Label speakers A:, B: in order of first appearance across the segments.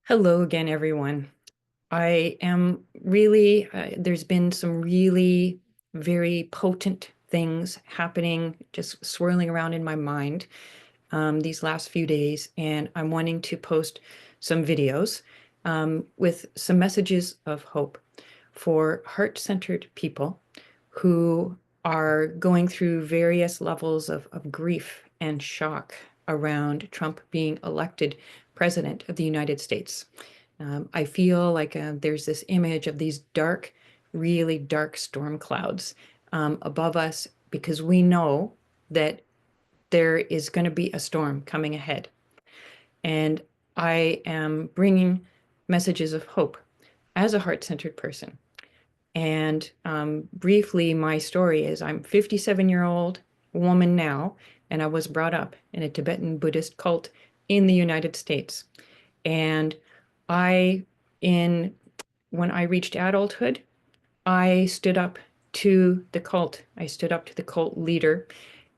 A: Hello again, everyone. I am really, there's been some really very potent things happening, just swirling around in my mind these last few days, and I'm wanting to post some videos with some messages of hope for heart-centered people who are going through various levels of grief and shock around Trump being elected president of the United States. I feel like there's this image of these dark, really dark storm clouds above us because we know that there is going to be a storm coming ahead. And I am bringing messages of hope as a heart-centered person. And briefly, my story is I'm a 57-year-old woman now, and I was brought up in a Tibetan Buddhist cult in the United States. And I, in when I reached adulthood, I stood up to the cult. I stood up to the cult leader,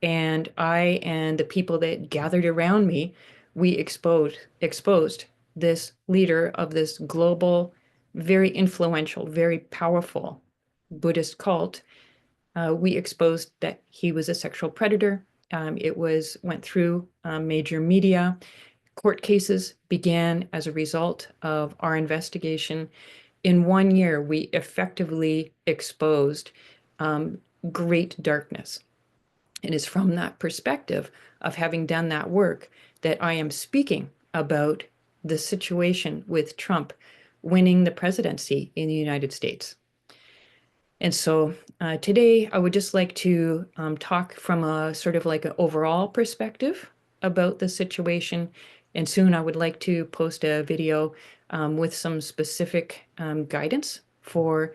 A: and I and the people that gathered around me, we exposed this leader of this global, very influential, very powerful Buddhist cult. We exposed that he was a sexual predator. It went through major media. Court cases began as a result of our investigation. In 1 year, we effectively exposed great darkness. It is from that perspective of having done that work that I am speaking about the situation with Trump winning the presidency in the United States. And so today I would just like to talk from a sort of like an overall perspective about the situation. And soon I would like to post a video with some specific guidance for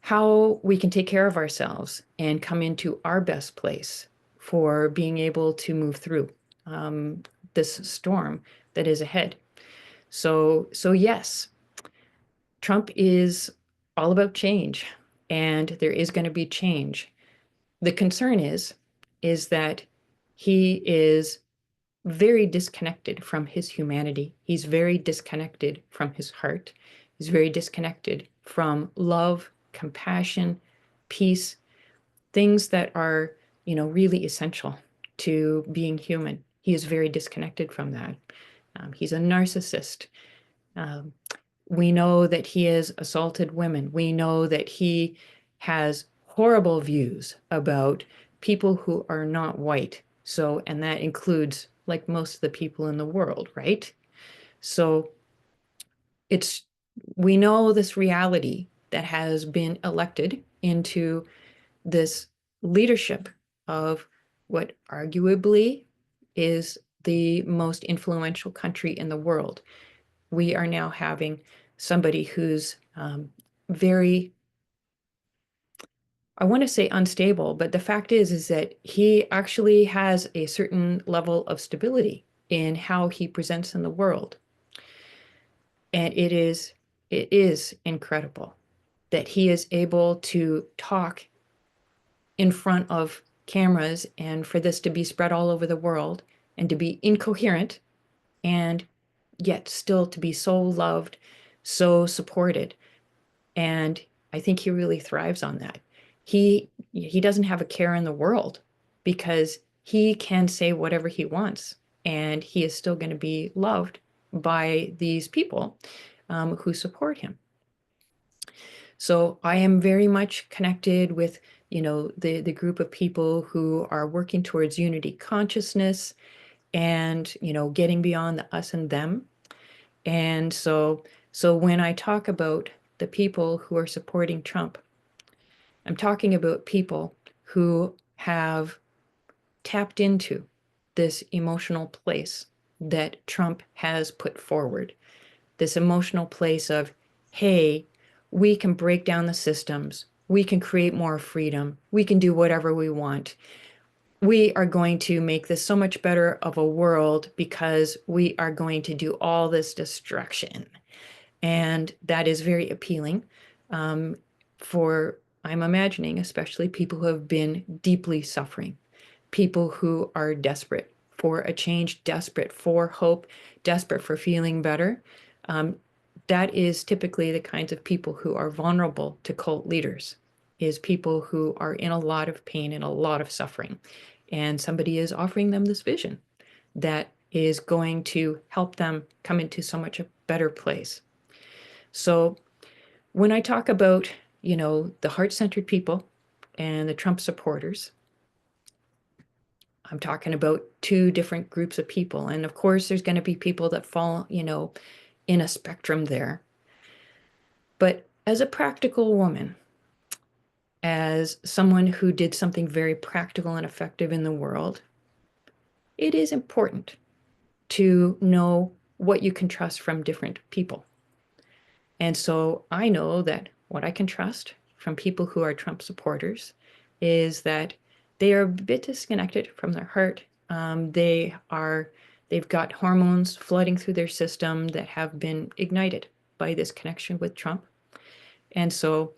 A: how we can take care of ourselves and come into our best place for being able to move through this storm that is ahead. So yes, Trump is all about change, and there is going to be change. The concern is that he is very disconnected from his humanity. He's very disconnected from his heart. He's very disconnected from love, compassion, peace, things that are, really essential to being human. He is very disconnected from that. He's a narcissist. Um, we know that he has assaulted women. We know that he has horrible views about people who are not white. So, and that includes like most of the people in the world, right? So it's, we know this reality that has been elected into this leadership of what arguably is the most influential country in the world. We are now having somebody who's very, I want to say unstable, but the fact is that he actually has a certain level of stability in how he presents in the world. And it is incredible that he is able to talk in front of cameras and for this to be spread all over the world and to be incoherent and yet still to be so loved, so supported. And I think he really thrives on that. He doesn't have a care in the world because he can say whatever he wants and he is still going to be loved by these people who support him. So I am very much connected with, the group of people who are working towards unity consciousness and, getting beyond the us and them. And so when I talk about the people who are supporting Trump, I'm talking about people who have tapped into this emotional place that Trump has put forward, this emotional place of, hey, we can break down the systems, we can create more freedom, we can do whatever we want. We are going to make this so much better of a world because we are going to do all this destruction. And that is very appealing for, I'm imagining, especially people who have been deeply suffering, people who are desperate for a change, desperate for hope, desperate for feeling better. That is typically the kinds of people who are vulnerable to cult leaders, is people who are in a lot of pain and a lot of suffering. And somebody is offering them this vision that is going to help them come into so much a better place. So when I talk about, the heart-centered people and the Trump supporters, I'm talking about two different groups of people. And of course, there's going to be people that fall, in a spectrum there. But as a practical woman, as someone who did something very practical and effective in the world, it is important to know what you can trust from different people. And so I know that what I can trust from people who are Trump supporters is that they are a bit disconnected from their heart. They've got hormones flooding through their system that have been ignited by this connection with Trump. And so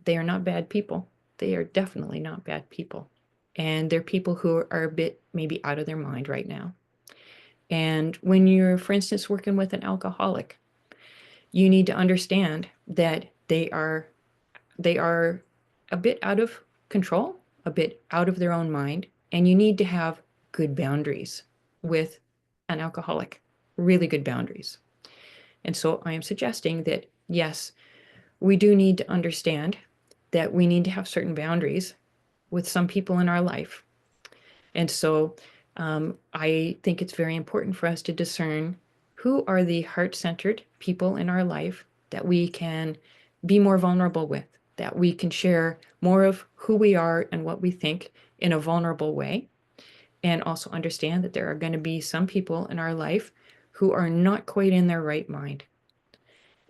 A: they are not bad people. They are definitely not bad people. And they're people who are a bit maybe out of their mind right now. And when you're, for instance, working with an alcoholic, you need to understand that they are a bit out of control, a bit out of their own mind, and you need to have good boundaries with an alcoholic, really good boundaries. And so I am suggesting that yes, we do need to understand that we need to have certain boundaries with some people in our life. And so I think it's very important for us to discern who are the heart-centered people in our life that we can be more vulnerable with, that we can share more of who we are and what we think in a vulnerable way, and also understand that there are going to be some people in our life who are not quite in their right mind.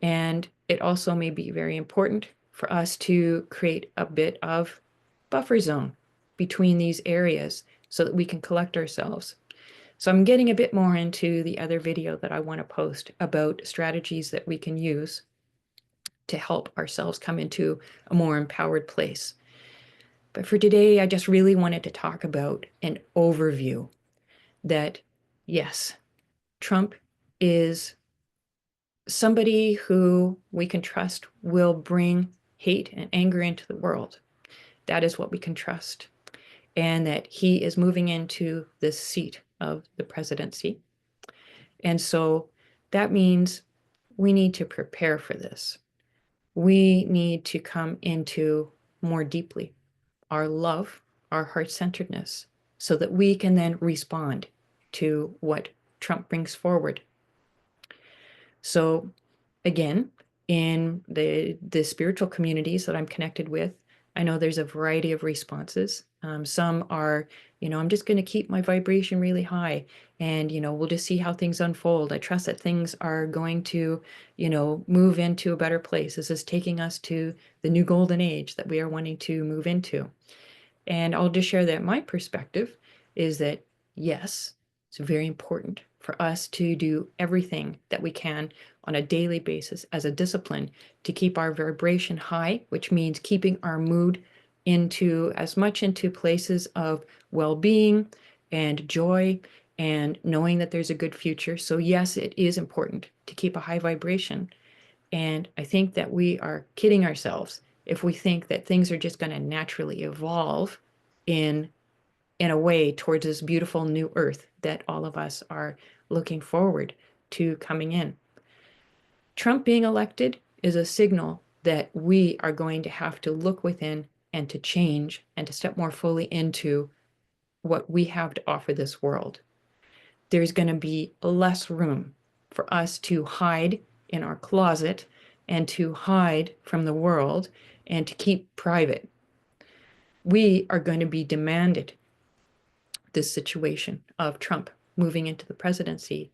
A: And it also may be very important for us to create a bit of buffer zone between these areas so that we can collect ourselves. So I'm getting a bit more into the other video that I want to post about strategies that we can use to help ourselves come into a more empowered place. But for today, I just really wanted to talk about an overview that, yes, Trump is somebody who we can trust will bring hate and anger into the world. That is what we can trust. And that he is moving into this seat of the presidency. And so that means we need to prepare for this. We need to come into more deeply our love, our heart-centeredness, so that we can then respond to what Trump brings forward. So again, in the spiritual communities that I'm connected with, I know there's a variety of responses. Some are, I'm just going to keep my vibration really high and, we'll just see how things unfold. I trust that things are going to, move into a better place. This is taking us to the new golden age that we are wanting to move into. And I'll just share that my perspective is that, yes, it's very important for us to do everything that we can on a daily basis as a discipline to keep our vibration high, which means keeping our mood into as much into places of well-being and joy and knowing that there's a good future. So yes, it is important to keep a high vibration. And I think that we are kidding ourselves if we think that things are just going to naturally evolve in a way towards this beautiful new earth that all of us are looking forward to coming in. Trump being elected is a signal that we are going to have to look within and to change and to step more fully into what we have to offer this world. There's going to be less room for us to hide in our closet and to hide from the world and to keep private. We are going to be demanded this situation of Trump moving into the presidency.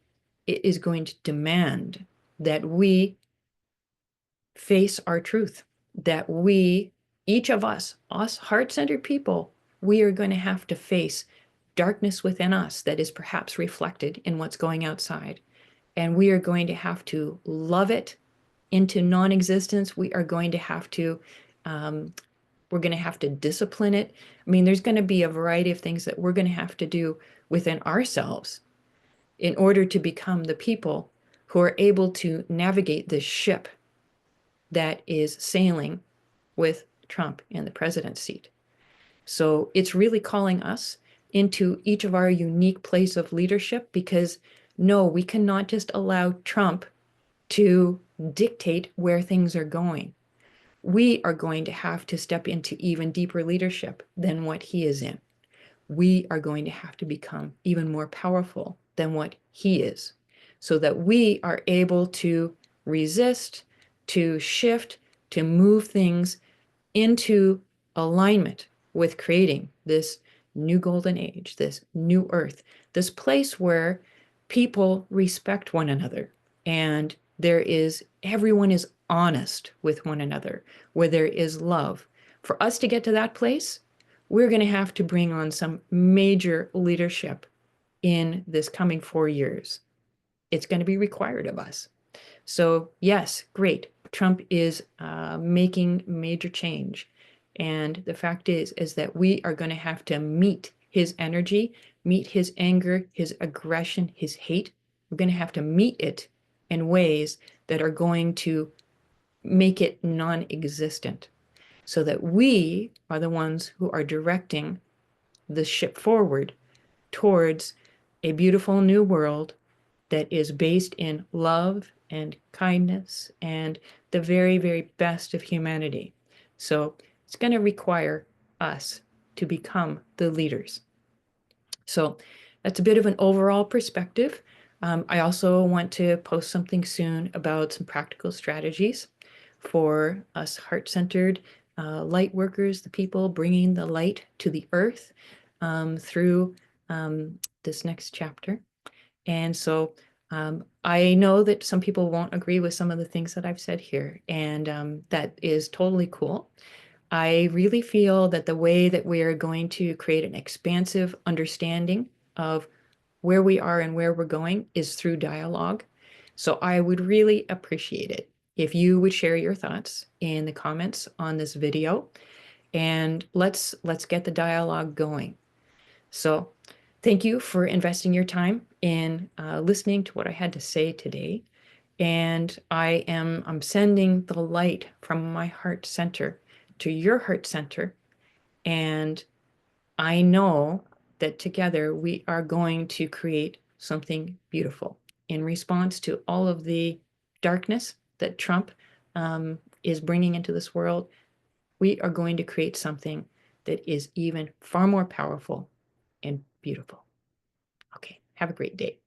A: It is going to demand that we face our truth, that we, each of us heart-centered people, we are going to have to face darkness within us that is perhaps reflected in what's going outside. And we are going to have to love it into non-existence. We are going to have to, we're going to have to discipline it. I mean, there's going to be a variety of things that we're going to have to do within ourselves in order to become the people who are able to navigate this ship that is sailing with Trump in the president's seat. So it's really calling us into each of our unique place of leadership, because no, we cannot just allow Trump to dictate where things are going. We are going to have to step into even deeper leadership than what he is in. We are going to have to become even more powerful than what he is, so that we are able to resist, to shift, to move things into alignment with creating this new golden age, this new earth, this place where people respect one another and everyone is honest with one another, where there is love. For us to get to that place, we're going to have to bring on some major leadership in this coming 4 years. It's going to be required of us. So yes, great. Trump is making major change. And the fact is that we are going to have to meet his energy, meet his anger, his aggression, his hate. We're going to have to meet it in ways that are going to make it non-existent, so that we are the ones who are directing the ship forward towards a beautiful new world that is based in love and kindness and the very, very best of humanity. So it's going to require us to become the leaders. So that's a bit of an overall perspective. I also want to post something soon about some practical strategies for us heart-centered light workers, the people bringing the light to the earth through this next chapter. And so I know that some people won't agree with some of the things that I've said here, and that is totally cool. I really feel that the way that we are going to create an expansive understanding of where we are and where we're going is through dialogue. So I would really appreciate it if you would share your thoughts in the comments on this video, and let's get the dialogue going. So thank you for investing your time in listening to what I had to say today. And I'm sending the light from my heart center to your heart center. And I know that together we are going to create something beautiful in response to all of the darkness that Trump is bringing into this world. We are going to create something that is even far more powerful and beautiful. Okay, have a great day.